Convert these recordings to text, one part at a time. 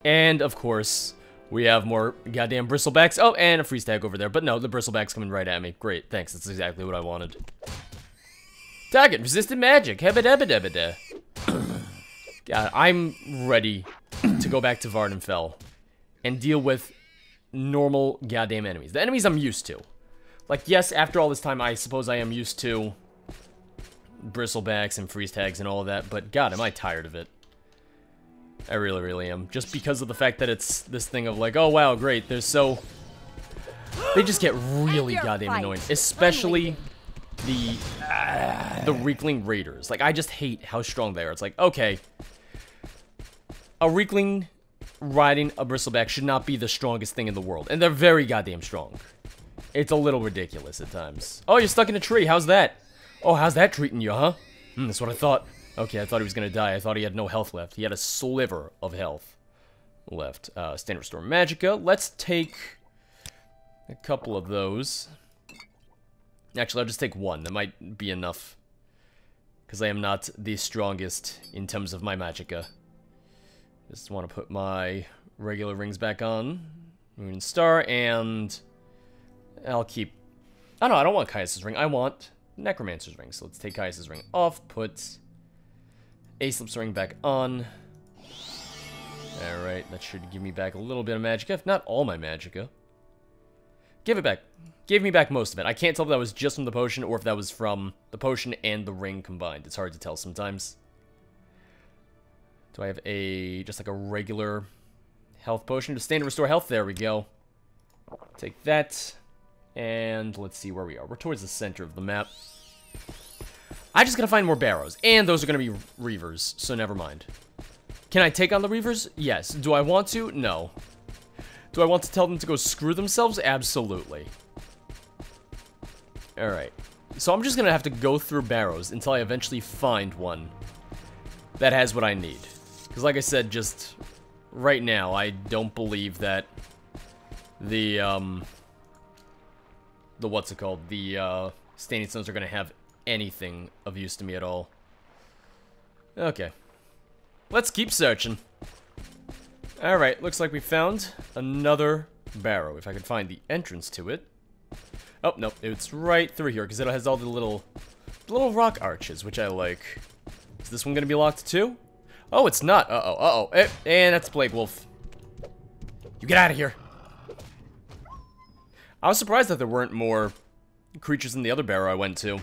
And, of course, we have more goddamn bristlebacks. Oh, and a freeze tag over there. But no, the bristleback's coming right at me. Great, thanks. That's exactly what I wanted. Target, resistant magic. Hebba-debba-debba-da. God, I'm ready to go back to Vardenfell and deal with normal goddamn enemies. The enemies I'm used to. Like, yes, after all this time, I suppose I am used to bristlebacks and freeze tags and all of that, but god, am I tired of it. I really, really am. Just because of the fact that it's this thing of like, oh wow, great, they're so... They just get really goddamn annoying. Especially the Weakling Raiders. Like, I just hate how strong they are. It's like, okay, a Weakling riding a bristleback should not be the strongest thing in the world. And they're very goddamn strong. It's a little ridiculous at times. Oh, you're stuck in a tree. How's that? Oh, how's that treating you, huh? That's what I thought. Okay, I thought he was gonna die. I thought he had no health left. He had a sliver of health left. Standard Restore Magicka. Let's take a couple of those. Actually, I'll just take one. That might be enough. Because I am not the strongest in terms of my Magicka. Just want to put my regular rings back on. Moon Star, and I'll keep... Oh no, I don't want Caius' ring. I want Necromancer's ring. So let's take Caius' ring off, put Aislip's ring back on. Alright, that should give me back a little bit of Magicka, if not all my Magicka. Give it back. Gave me back most of it. I can't tell if that was just from the potion or if that was from the potion and the ring combined. It's hard to tell sometimes. Do I have just like a regular health potion to standard restore health? There we go. Take that. And let's see where we are. We're towards the center of the map. I just gotta find more Barrows. And those are gonna be Reavers, so never mind. Can I take on the Reavers? Yes. Do I want to? No. Do I want to tell them to go screw themselves? Absolutely. Alright. So I'm just gonna have to go through Barrows until I eventually find one that has what I need. Because like I said, just right now, I don't believe that the what's it called? The Standing Stones are gonna have anything of use to me at all. Okay. Let's keep searching. Alright, looks like we found another Barrow. If I could find the entrance to it. Oh, no, it's right through here, because it has all the little rock arches, which I like. Is this one going to be locked too? Oh, it's not. Uh-oh. And that's Plague Wolf. You get out of here. I was surprised that there weren't more creatures in the other Barrow I went to.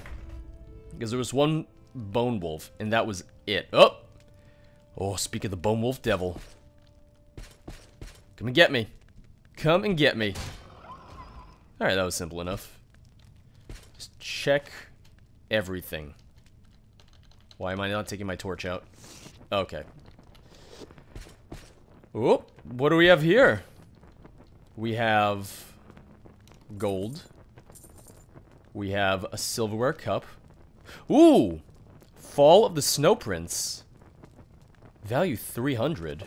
Because there was one Bone Wolf, and that was it. Oh, speak of the Bone Wolf Devil. Come and get me. Come and get me. Alright, that was simple enough. Just check everything. Why am I not taking my torch out? Okay. Oh, what do we have here? We have gold. We have a silverware cup. Ooh! Fall of the Snow Prince. Value 300.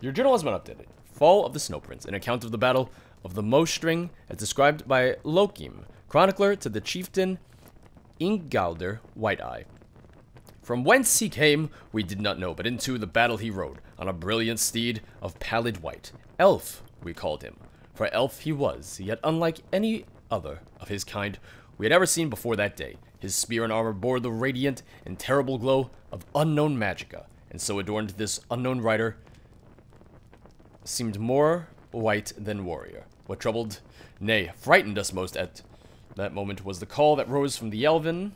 Your journal has been updated. Fall of the Snow Prince, an account of the Battle of the Mostring, as described by Lokim, chronicler to the chieftain Ingalder White-Eye. From whence he came, we did not know, but into the battle he rode, on a brilliant steed of pallid white. Elf, we called him, for elf he was, yet unlike any other of his kind we had ever seen before that day. His spear and armor bore the radiant and terrible glow of unknown magicka, and so adorned this unknown rider seemed more white than warrior. What troubled, nay, frightened us most at that moment was the call that rose from the elven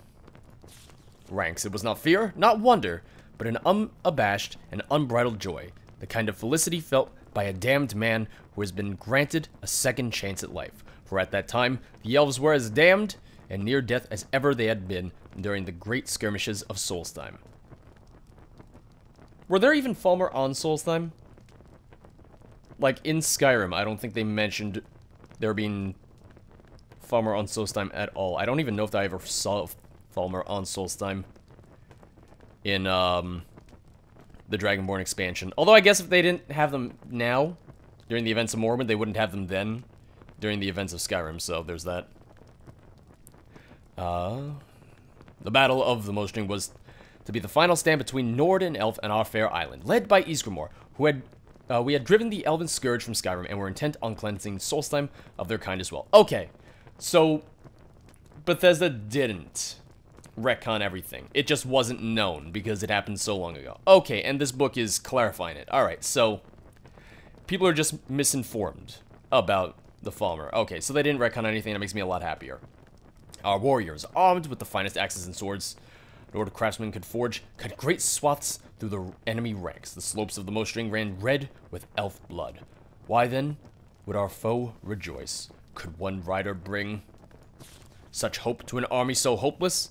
ranks. It was not fear, not wonder, but an unabashed and unbridled joy, the kind of felicity felt by a damned man who has been granted a second chance at life. For at that time, the elves were as damned and near death as ever they had been during the great skirmishes of Solstheim. Were there even Falmer on Solstheim? Like, in Skyrim, I don't think they mentioned there being Falmer on Solstheim at all. I don't even know if I ever saw Falmer on Solstheim in, the Dragonborn expansion. Although, I guess if they didn't have them now, during the events of Morrowind, they wouldn't have them then, during the events of Skyrim, so there's that. The Battle of the Mostring was to be the final stand between Nord and Elf and our fair island, led by Ysgramor, who had We had driven the Elven Scourge from Skyrim and were intent on cleansing Solstheim of their kind as well. Okay, so Bethesda didn't retcon everything. It just wasn't known because it happened so long ago. Okay, and this book is clarifying it. Alright, so people are just misinformed about the Falmer. Okay, so they didn't retcon anything. That makes me a lot happier. Our warriors, armed with the finest axes and swords Nord craftsmen could forge, cut great swaths through the enemy ranks. The slopes of the Mostring ran red with elf blood. Why then would our foe rejoice? Could one rider bring such hope to an army so hopeless?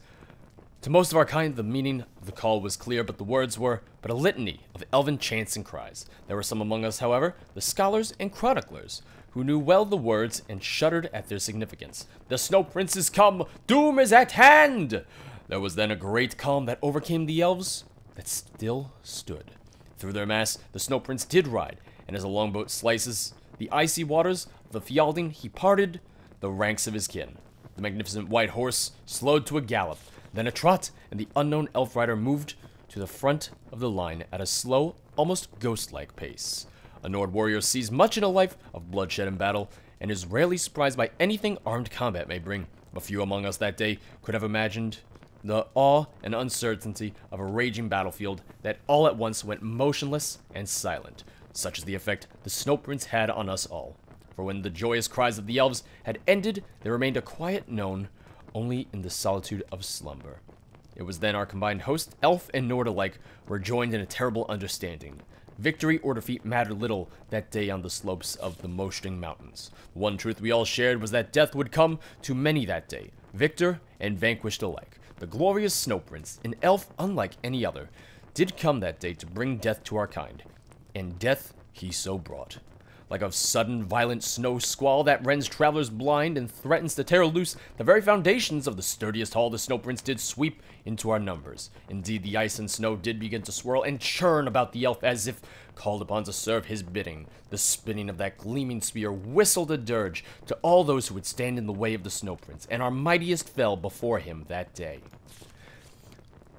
To most of our kind, the meaning of the call was clear, but the words were but a litany of elven chants and cries. There were some among us, however, the scholars and chroniclers, who knew well the words and shuddered at their significance. The Snow Prince is come! Doom is at hand! There was then a great calm that overcame the elves that still stood. Through their mass, the Snow Prince did ride, and as a longboat slices the icy waters of the Fjalding, he parted the ranks of his kin. The magnificent white horse slowed to a gallop, then a trot, and the unknown elf rider moved to the front of the line at a slow, almost ghost-like pace. A Nord warrior sees much in a life of bloodshed and battle, and is rarely surprised by anything armed combat may bring. But few among us that day could have imagined the awe and uncertainty of a raging battlefield that all at once went motionless and silent. Such is the effect the Snow Prince had on us all. For when the joyous cries of the elves had ended, there remained a quiet known only in the solitude of slumber. It was then our combined host, elf and Nord alike, were joined in a terrible understanding. Victory or defeat mattered little that day on the slopes of the Mostring Mountains. The one truth we all shared was that death would come to many that day, victor and vanquished alike. The glorious Snow Prince, an elf unlike any other, did come that day to bring death to our kind, and death he so brought. Like a sudden violent snow squall that rends travelers blind and threatens to tear loose the very foundations of the sturdiest hall, the Snow Prince did sweep into our numbers. Indeed, the ice and snow did begin to swirl and churn about the elf as if called upon to serve his bidding. The spinning of that gleaming spear whistled a dirge to all those who would stand in the way of the Snow Prince, and our mightiest fell before him that day.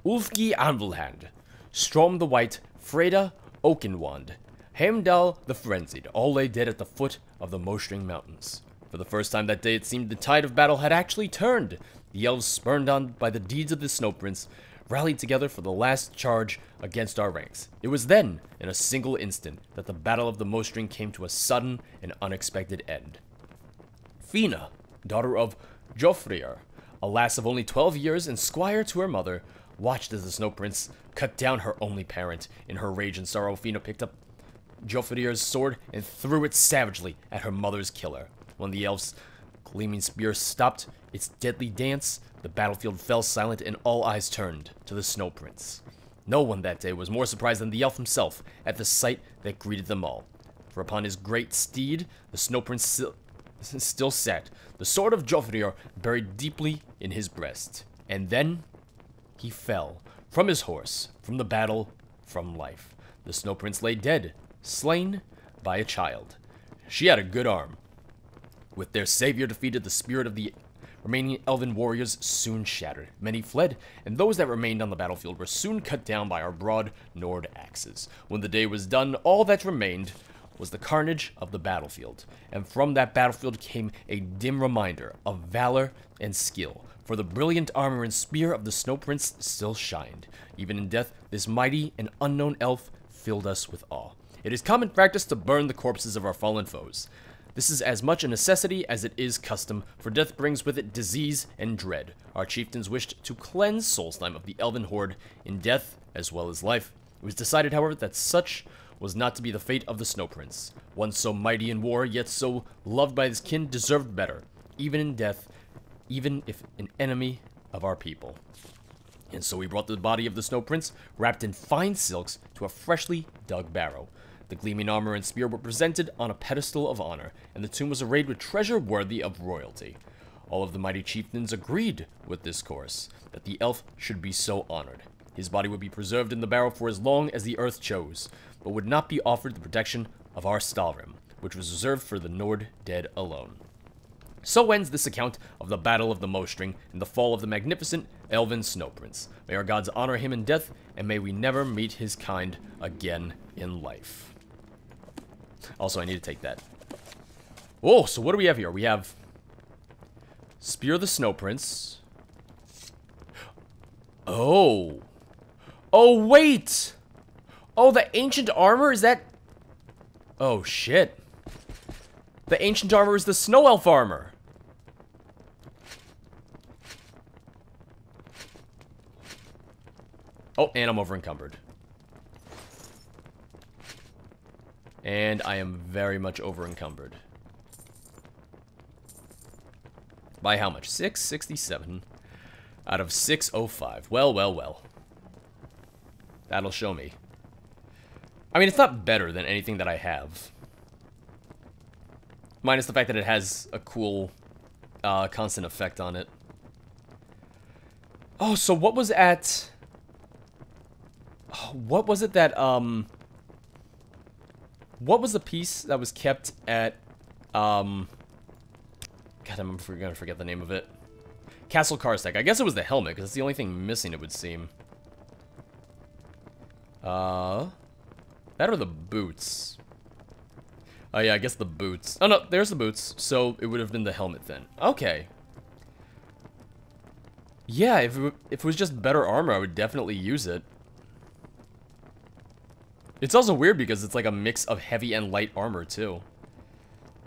Ulfgi Anvilhand, Strom the White, Freda Oakenwand, Heimdall the Frenzied, all lay dead at the foot of the Mostring Mountains. For the first time that day, it seemed the tide of battle had actually turned. The elves, spurned on by the deeds of the Snow Prince, rallied together for the last charge against our ranks. It was then, in a single instant, that the Battle of the Mostring came to a sudden and unexpected end. Fina, daughter of Jolgeirr, a lass of only 12 years and squire to her mother, watched as the Snow Prince cut down her only parent. In her rage and sorrow, Fina picked up Jolgeirr's sword and threw it savagely at her mother's killer. When the elf's gleaming spear stopped its deadly dance, the battlefield fell silent and all eyes turned to the Snow Prince. No one that day was more surprised than the elf himself at the sight that greeted them all. For upon his great steed, the Snow Prince still sat, the sword of Jolgeirr buried deeply in his breast. And then he fell from his horse, from the battle, from life. The Snow Prince lay dead, slain by a child. She had a good arm. With their savior defeated, the spirit of the remaining elven warriors soon shattered. Many fled, and those that remained on the battlefield were soon cut down by our broad Nord axes. When the day was done, all that remained was the carnage of the battlefield, and from that battlefield came a dim reminder of valor and skill, for the brilliant armor and spear of the Snow Prince still shined. Even in death, this mighty and unknown elf filled us with awe. It is common practice to burn the corpses of our fallen foes. This is as much a necessity as it is custom, for death brings with it disease and dread. Our chieftains wished to cleanse Solstheim of the elven horde in death as well as life. It was decided, however, that such was not to be the fate of the Snow Prince. One so mighty in war, yet so loved by his kin, deserved better, even in death, even if an enemy of our people. And so we brought the body of the Snow Prince, wrapped in fine silks, to a freshly dug barrow. The gleaming armor and spear were presented on a pedestal of honor, and the tomb was arrayed with treasure worthy of royalty. All of the mighty chieftains agreed with this course, that the elf should be so honored. His body would be preserved in the barrow for as long as the earth chose, but would not be offered the protection of our Stalrim, which was reserved for the Nord dead alone. So ends this account of the Battle of the Mostring and the fall of the magnificent elven Snow Prince. May our gods honor him in death, and may we never meet his kind again in life. Also, I need to take that. Oh, so what do we have here? We have Spear of the Snow Prince. Oh. Oh, wait! Oh, the ancient armor? Is that... Oh, shit. The ancient armor is the Snow Elf armor. Oh, and I'm over encumbered. And I am very much over encumbered. By how much? 667 out of 605. Well, well, well. That'll show me. I mean, it's not better than anything that I have. Minus the fact that it has a cool constant effect on it. Oh, so what was at... Oh, what was it that, what was the piece that was kept at, God, I'm gonna forget the name of it. Castle Karstek. I guess it was the helmet, because it's the only thing missing, it would seem. That or the boots. Oh, yeah, I guess the boots. Oh, no, there's the boots. So, it would have been the helmet then. Okay. Yeah, if it was just better armor, I would definitely use it. It's also weird because it's like a mix of heavy and light armor, too.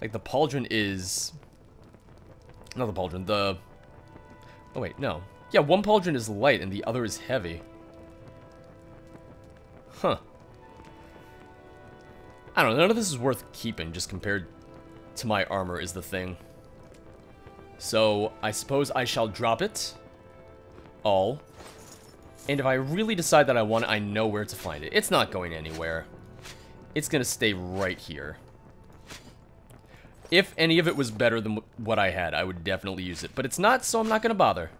Like, the pauldron is... Not the pauldron, the... Oh, wait, no. Yeah, one pauldron is light and the other is heavy. Huh. I don't know, none of this is worth keeping just compared to my armor is the thing. So, I suppose I shall drop it all. And if I really decide that I want it, I know where to find it. It's not going anywhere. It's gonna stay right here. If any of it was better than what I had, I would definitely use it. But it's not, so I'm not gonna bother.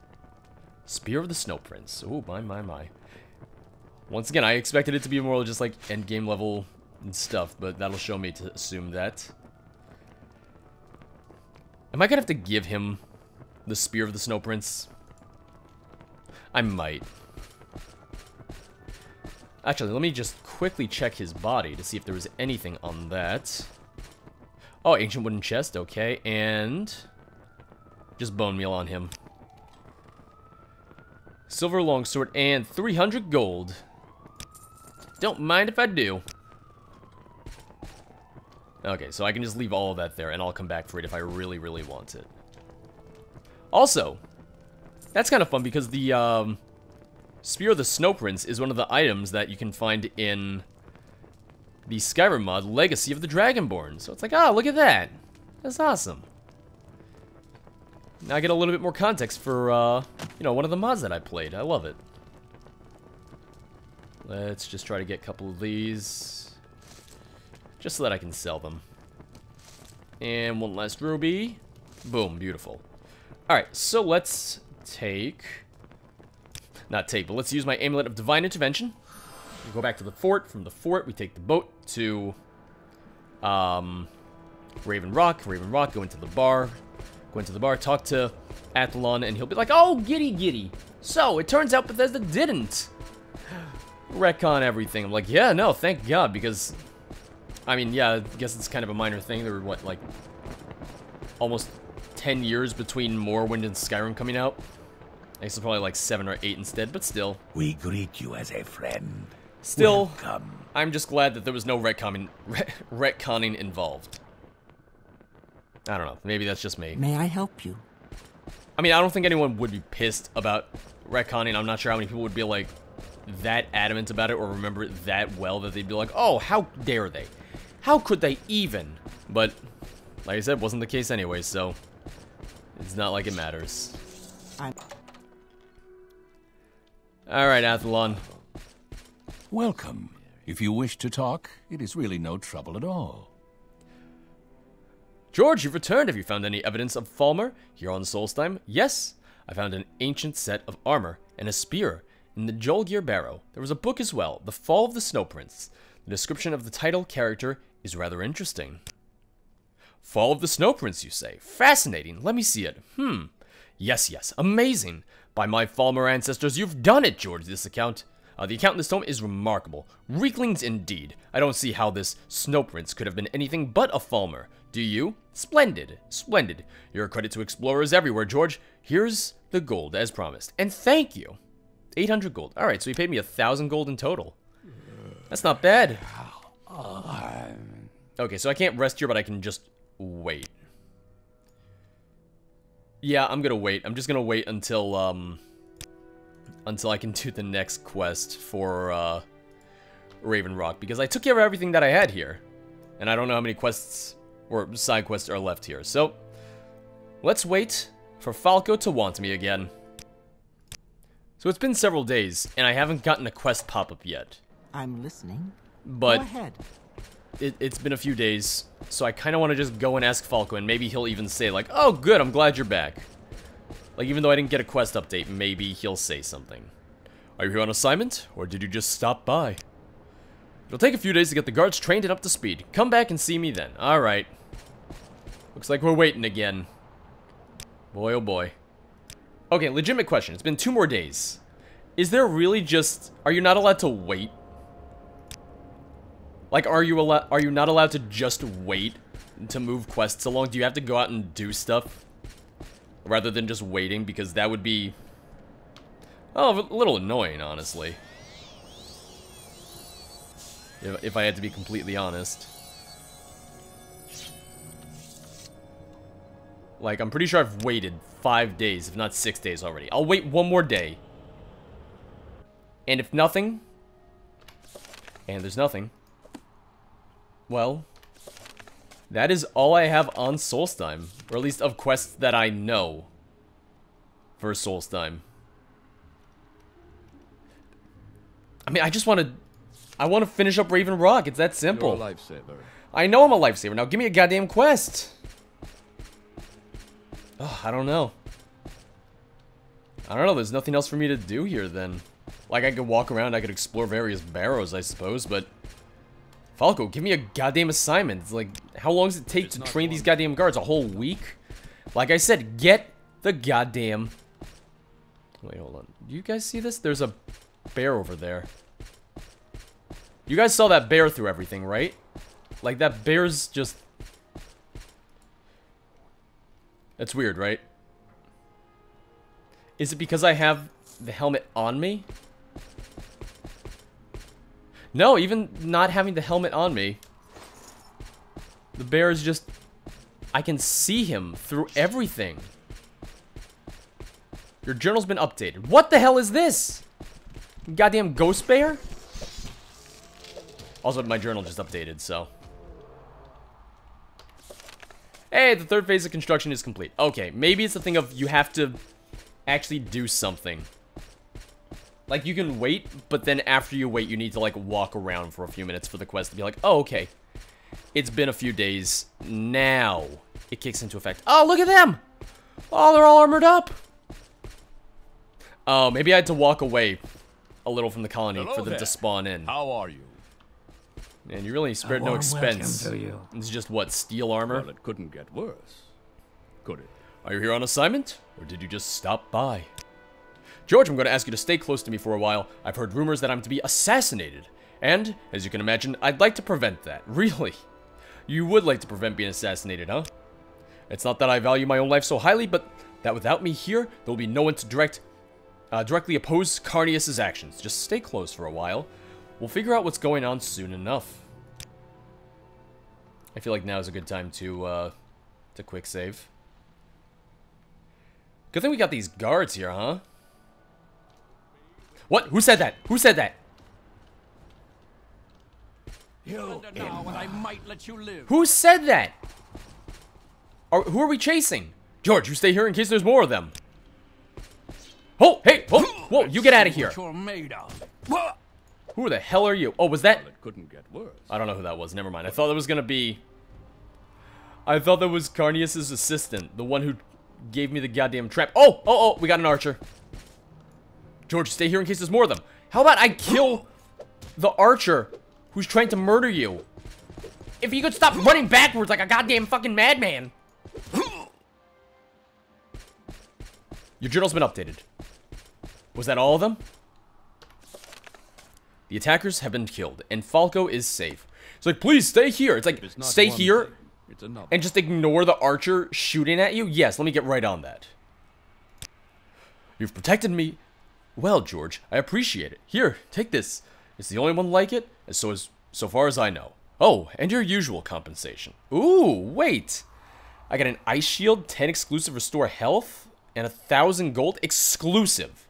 Spear of the Snow Prince. Oh, my. Once again, I expected it to be more just like endgame level and stuff, but that'll show me to assume that. Am I gonna have to give him the Spear of the Snow Prince? I might. Actually, let me just quickly check his body to see if there was anything on that. Oh, ancient wooden chest, okay, and just bone meal on him. Silver longsword and 300 gold. Don't mind if I do. Okay, so I can just leave all of that there, and I'll come back for it if I really, really want it. Also, that's kind of fun because the Spear of the Snow Prince is one of the items that you can find in the Skyrim mod, Legacy of the Dragonborn. So it's like, oh, look at that. That's awesome. Now I get a little bit more context for, you know, one of the mods that I played. I love it. Let's just try to get a couple of these. Just so that I can sell them. And one last ruby. Boom, beautiful. Alright, so let's take... Not take, but let's use my Amulet of Divine Intervention. We go back to the fort. From the fort, we take the boat to Raven Rock. Raven Rock, go into the bar. Go into the bar, talk to Athlon, and he'll be like, oh, giddy. So, it turns out Bethesda didn't retcon everything. I'm like, yeah, no, thank God, because... I mean, yeah, I guess it's kind of a minor thing. There were, what, like... almost 10 years between Morrowind and Skyrim coming out. I guess it's probably like 7 or 8 instead, but still. We greet you as a friend. Still, welcome. I'm just glad that there was no retconning involved. I don't know. Maybe that's just me. May I help you? I mean, I don't think anyone would be pissed about retconning. I'm not sure how many people would be like that adamant about it or remember it that well that they'd be like, oh, how dare they? How could they even? But, like I said, wasn't the case anyway, so it's not like it matters. Alright, Athlon. Welcome. If you wish to talk, it is really no trouble at all. George, you've returned. Have you found any evidence of Falmer here on Solstheim? Yes. I found an ancient set of armor and a spear in the Jolgeirr Barrow. There was a book as well, The Fall of the Snow Prince. The description of the title character is rather interesting. Fall of the Snow Prince, you say? Fascinating. Let me see it. Yes, amazing. By my Falmer ancestors, you've done it, George, this account. The account in this tome is remarkable. Reeklings indeed. I don't see how this Snow Prince could have been anything but a Falmer. Do you? Splendid. Splendid. You're a credit to explorers everywhere, George. Here's the gold, as promised. And thank you. 800 gold. Alright, so he paid me 1,000 gold in total. That's not bad. Okay, so I can't rest here, but I can just wait. Yeah, I'm gonna wait. I'm just gonna wait until I can do the next quest for, Raven Rock, because I took care of everything that I had here. And I don't know how many quests, or side quests, are left here. So, let's wait for Falco to want me again. So it's been several days, and I haven't gotten a quest pop-up yet. I'm listening. But Go ahead. It's been a few days, so I kind of want to just go and ask Falco, and maybe he'll even say, like, oh, good, I'm glad you're back. Like, even though I didn't get a quest update, maybe he'll say something. Are you here on assignment, or did you just stop by? It'll take a few days to get the guards trained and up to speed. Come back and see me then. Alright. Looks like we're waiting again. Boy, oh boy. Okay, legitimate question. It's been 2 more days. Is there really just... Are you not allowed to wait? Like, are you not allowed to just wait to move quests along? Do you have to go out and do stuff? Rather than just waiting? Because that would be... Oh, a little annoying, honestly. If I had to be completely honest. Like, I'm pretty sure I've waited 5 days, if not 6 days already. I'll wait 1 more day. And if nothing... And there's nothing... Well, that is all I have on Solstheim. Or at least of quests that I know for Solstheim. I mean, I just want to... I want to finish up Raven Rock. It's that simple. You're a lifesaver. I know I'm a lifesaver. Now give me a goddamn quest. Oh, I don't know. I don't know. There's nothing else for me to do here then. Like, I could walk around. I could explore various barrows, I suppose, but... Falco, give me a goddamn assignment. It's like, how long does it take to train these goddamn guards? A whole week? Like I said, get the goddamn... Wait, hold on. Do you guys see this? There's a bear over there. You guys saw that bear through everything, right? Like, that bear's just... That's weird, right? Is it because I have the helmet on me? No, even not having the helmet on me, the bear is just... I can see him through everything. Your journal's been updated. What the hell is this? Goddamn ghost bear? Also, my journal just updated, so... Hey, the 3rd phase of construction is complete. Okay, maybe it's a thing of you have to actually do something. Like, you can wait, but then after you wait, you need to, like, walk around for a few minutes for the quest to be like, oh, okay. It's been a few days. Now, it kicks into effect. Oh, look at them! Oh, they're all armored up! Oh, maybe I had to walk away a little from the colony for them to spawn in. How are you? Man, you really spared no expense. It's just, what, steel armor? Well, it couldn't get worse, could it? Are you here on assignment, or did you just stop by? George, I'm going to ask you to stay close to me for a while. I've heard rumors that I'm to be assassinated. And, as you can imagine, I'd like to prevent that. Really? You would like to prevent being assassinated, huh? It's not that I value my own life so highly, but that without me here, there will be no one to directly oppose Carnius's actions. Just stay close for a while. We'll figure out what's going on soon enough. I feel like now is a good time to quick save. Good thing we got these guards here, huh? What? Who said that? Who said that? I might let you live. Who said that? Who are we chasing? George, you stay here in case there's more of them. Oh, hey, whoa, whoa, you get out of here. What you're made of. Who the hell are you? Oh, was that? Well, it couldn't get worse. I don't know who that was. Never mind. I thought that was gonna be... I thought that was Carnius's assistant. The one who gave me the goddamn trap. Oh, we got an archer. George, stay here in case there's more of them. How about I kill the archer who's trying to murder you? If you could stop running backwards like a goddamn fucking madman. Your journal's been updated. Was that all of them? The attackers have been killed, and Falco is safe. It's like, please stay here. It's like, It's not stay one here thing, it's another. and just ignore the archer shooting at you? Yes, let me get right on that. You've protected me well, George. I appreciate it. Here, take this. It's the only one like it, and so far as I know. Oh, and your usual compensation. Ooh, wait. I got an ice shield, 10 exclusive restore health, and 1,000 gold exclusive.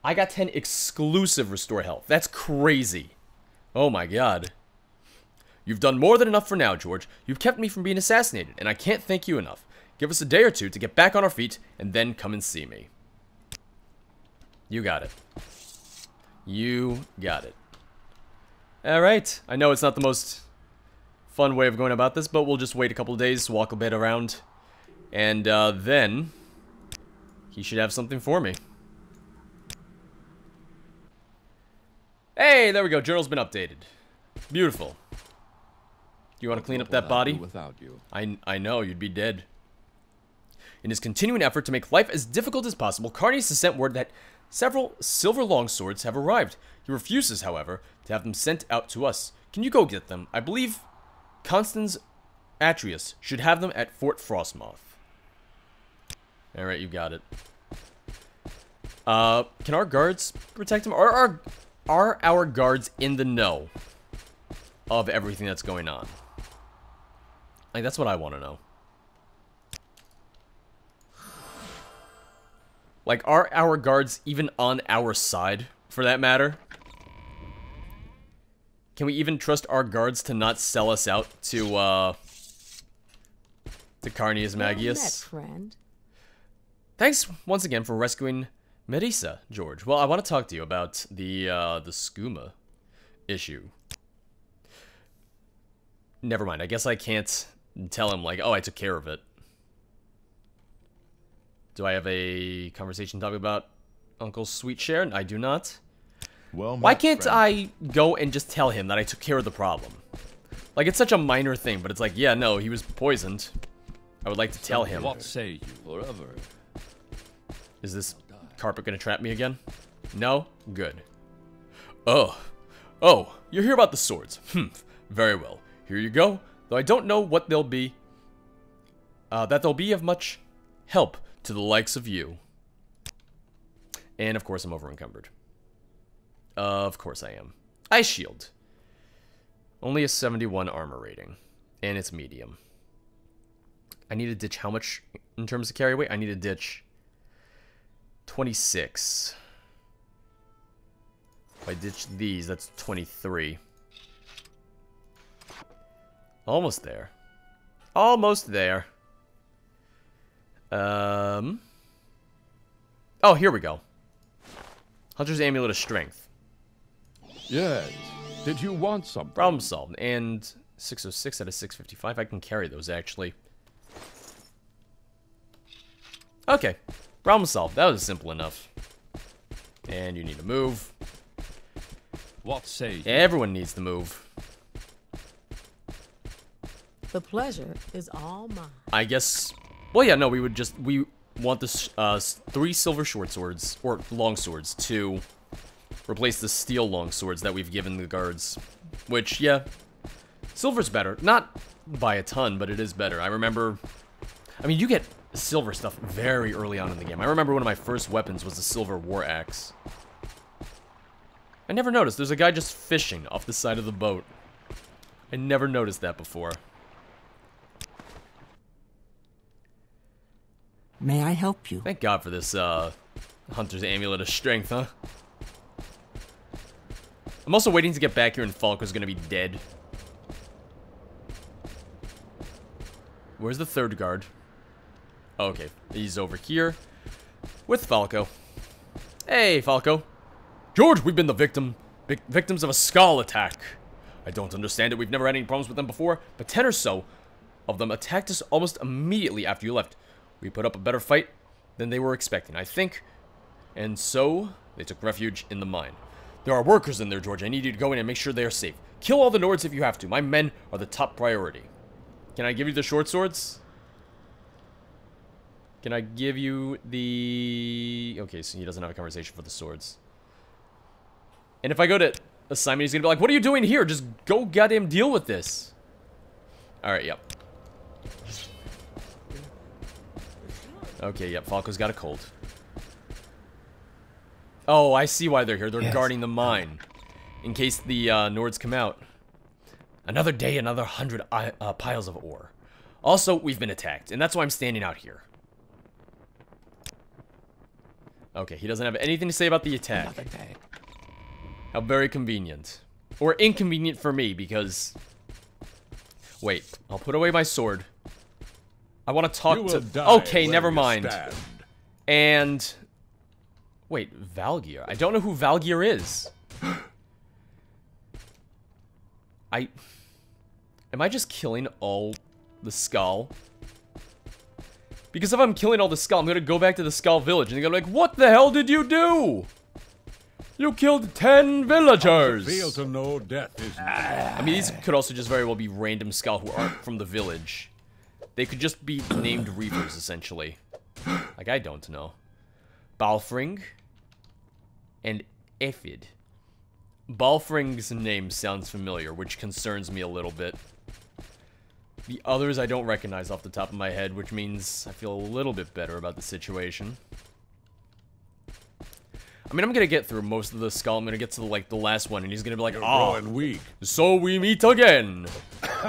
I got 10 exclusive restore health. That's crazy. Oh my god. You've done more than enough for now, George. You've kept me from being assassinated, and I can't thank you enough. Give us a day or two to get back on our feet, and then come and see me. You got it. You got it. Alright. I know it's not the most fun way of going about this, but we'll just wait a couple of days, walk a bit around, and then he should have something for me. Hey, there we go. Journal's been updated. Beautiful. You want to clean up that body? Without you. I know, you'd be dead. In his continuing effort to make life as difficult as possible, Carnius has sent word that several silver longswords have arrived. He refuses, however, to have them sent out to us. Can you go get them? I believe Constans Atreus should have them at Fort Frostmoth. Alright, you got it. Can our guards protect him? Are our guards in the know of everything that's going on? Like, that's what I want to know. Like, are our guards even on our side, for that matter? Can we even trust our guards to not sell us out to Carnius Magius? Well met, friend. Thanks once again for rescuing Marisa, George. Well, I want to talk to you about the skooma issue. Never mind. I guess I can't tell him, like, oh, I took care of it. Do I have a conversation talking about Uncle Sweetshare? I do not. Well, why can't I go and just tell him that I took care of the problem? Like, it's such a minor thing, but it's like, yeah, no, he was poisoned. I would like to tell him. What say you? Forever. Is this carpet gonna trap me again? No? Good. Oh, you hear about the swords. Very well. Here you go. Though I don't know what they'll be. That they'll be of much help to the likes of you. And of course I'm over encumbered. Of course I am. Ice shield. Only a 71 armor rating. And it's medium. I need to ditch how much in terms of carry weight? I need to ditch 26. If I ditch these, that's 23. Almost there. Almost there. Oh, here we go. Hunter's Amulet of Strength. Yes. Did you want something? Problem solved. And 606 out of 655. I can carry those, actually. Okay. Problem solved. That was simple enough. And you need to move. What say you? Everyone needs to move. The pleasure is all mine. I guess... Well, yeah, no, we want this 3 silver short swords, or long swords, to replace the steel long swords that we've given the guards. Which, yeah, silver's better. Not by a ton, but it is better. I remember... I mean, you get silver stuff very early on in the game. I remember one of my first weapons was the silver war axe. I never noticed. There's a guy just fishing off the side of the boat. I never noticed that before. May I help you? Thank God for this, Hunter's Amulet of Strength, huh? I'm also waiting to get back here and Falco's gonna be dead. Where's the third guard? Oh, okay, he's over here with Falco. Hey, Falco. George, we've been the victims of a Skaal attack. I don't understand it. We've never had any problems with them before, but 10 or so of them attacked us almost immediately after you left. We put up a better fight than they were expecting, I think. And so, they took refuge in the mine. There are workers in there, George. I need you to go in and make sure they are safe. Kill all the Nords if you have to. My men are the top priority. Can I give you the short swords? Can I give you the... Okay, so he doesn't have a conversation for the swords. And if I go to assignment, he's gonna be like, what are you doing here? Just go goddamn deal with this. Alright, yep. Okay, yep, Falco's got a cold. Oh, I see why they're here. They're guarding the mine. In case the Nords come out. Another day, another 100 piles of ore. Also, we've been attacked, and that's why I'm standing out here. Okay, he doesn't have anything to say about the attack. How very convenient. Or inconvenient for me, because... Wait, I'll put away my sword. I want to talk to... Okay, never mind. And... Wait, Valgeir. I don't know who Valgeir is. Am I just killing all the Skaal? Because if I'm killing all the Skaal, I'm gonna go back to the Skaal village and they're gonna be like, what the hell did you do? You killed 10 villagers! Feel to know death is I mean, these could also just very well be random Skaal who aren't from the village. They could just be named Reapers, essentially. Like, I don't know. Balfring and Ephid. Balfring's name sounds familiar, which concerns me a little bit. The others I don't recognize off the top of my head, which means I feel a little bit better about the situation. I mean, I'm gonna get through most of the Skaal. I'm gonna get to, like, the last one, and he's gonna be like, "Ah, so we meet again,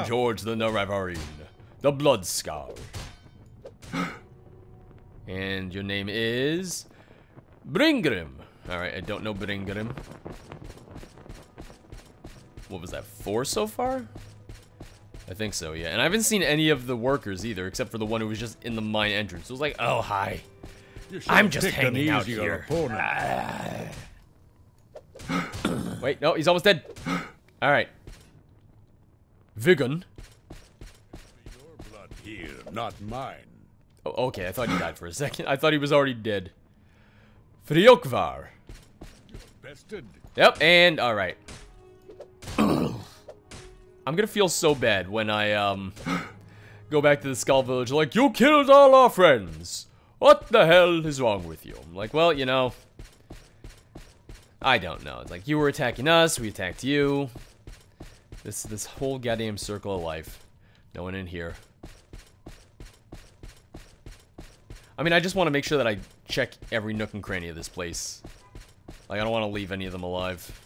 George the Naravarine, the Blood Skaal. And your name is... Bringrim. Alright, I don't know Bringrim. What was that, 4 so far? I think so, yeah. And I haven't seen any of the workers either, except for the one who was just in the mine entrance. It was like, oh, hi. I'm just hanging out here. Wait, no, he's almost dead. Alright. Vigon. your blood here, not mine. Oh, okay, I thought he died for a second. I thought he was already dead. Friokvar. Bested. Yep, and alright. I'm gonna feel so bad when I, go back to the Skaal village like, you killed all our friends! What the hell is wrong with you? I'm like, well, you know, I don't know. It's like, you were attacking us, we attacked you. This whole goddamn circle of life. No one in here. I mean, I just want to make sure that I check every nook and cranny of this place. Like, I don't want to leave any of them alive.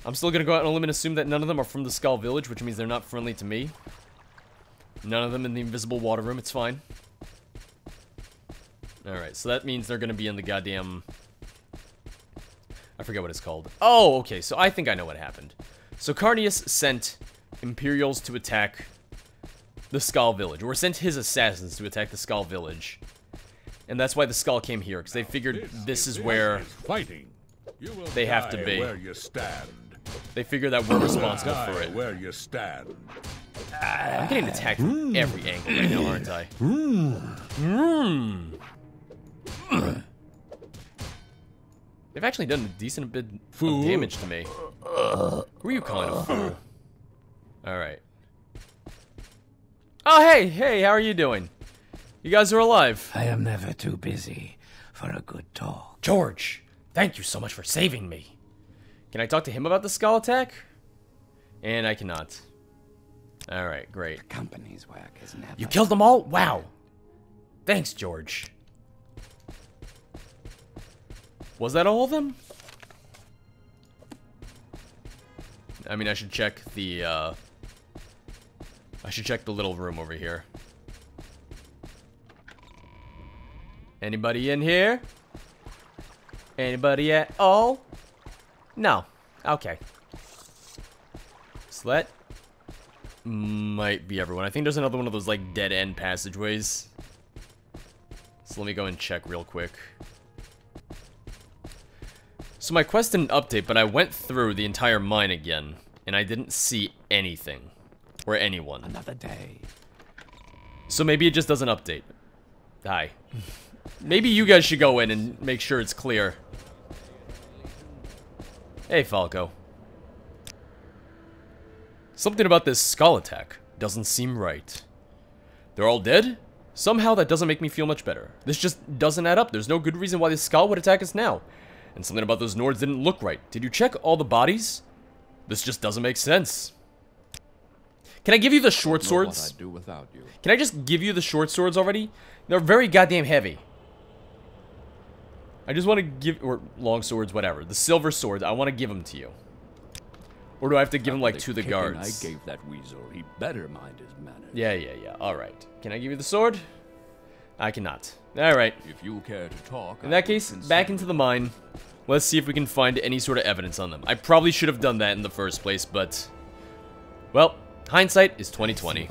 I'm still gonna go out on a limb and assume that none of them are from the Skaal village, which means they're not friendly to me. None of them in the invisible water room, it's fine. Alright, so that means they're gonna be in the goddamn... I forget what it's called. Oh, okay, so I think I know what happened. So Carnius sent Imperials to attack the Skaal village, or sent his assassins to attack the Skaal village. And that's why the Skaal came here, because they figured this is where they have to be. Where you stand. They figure that we're responsible for it. Where you stand. I'm getting attacked from every angle right now, aren't I? They've actually done a decent bit of damage to me. Who are you calling a fool? Alright. Oh, hey, how are you doing? You guys are alive. I am never too busy for a good talk. George, thank you so much for saving me. Can I talk to him about the Skaal attack? And I cannot. Alright, great. The company's work is never... You killed them all? Wow. Thanks, George. Was that all of them? I mean, I should check the, I should check the little room over here. Anybody in here? Anybody at all? No. Okay. So that might be everyone. I think there's another one of those, like, dead-end passageways. So let me go and check real quick. So my quest didn't update, but I went through the entire mine again, and I didn't see anything. Or anyone. Another day. So maybe it just doesn't update. Hi. Maybe you guys should go in and make sure it's clear. Hey, Falco. Something about this Skaal attack doesn't seem right. They're all dead? Somehow that doesn't make me feel much better. This just doesn't add up. There's no good reason why the Skaal would attack us now. And something about those Nords didn't look right. Did you check all the bodies? This just doesn't make sense. Can I give you the short swords? What I'd do without you. Can I just give you the short swords already? They're very goddamn heavy. I just want to give, or long swords, whatever. The silver swords, I want to give them to you. Or do I have to give them, like, to the guards? I gave that weasel. He better mind his manners. Yeah. Alright. Can I give you the sword? I cannot. Alright. If you care to talk... In that case, back into the mine. Let's see if we can find any sort of evidence on them. I probably should have done that in the first place, but... Well, hindsight is 20/20.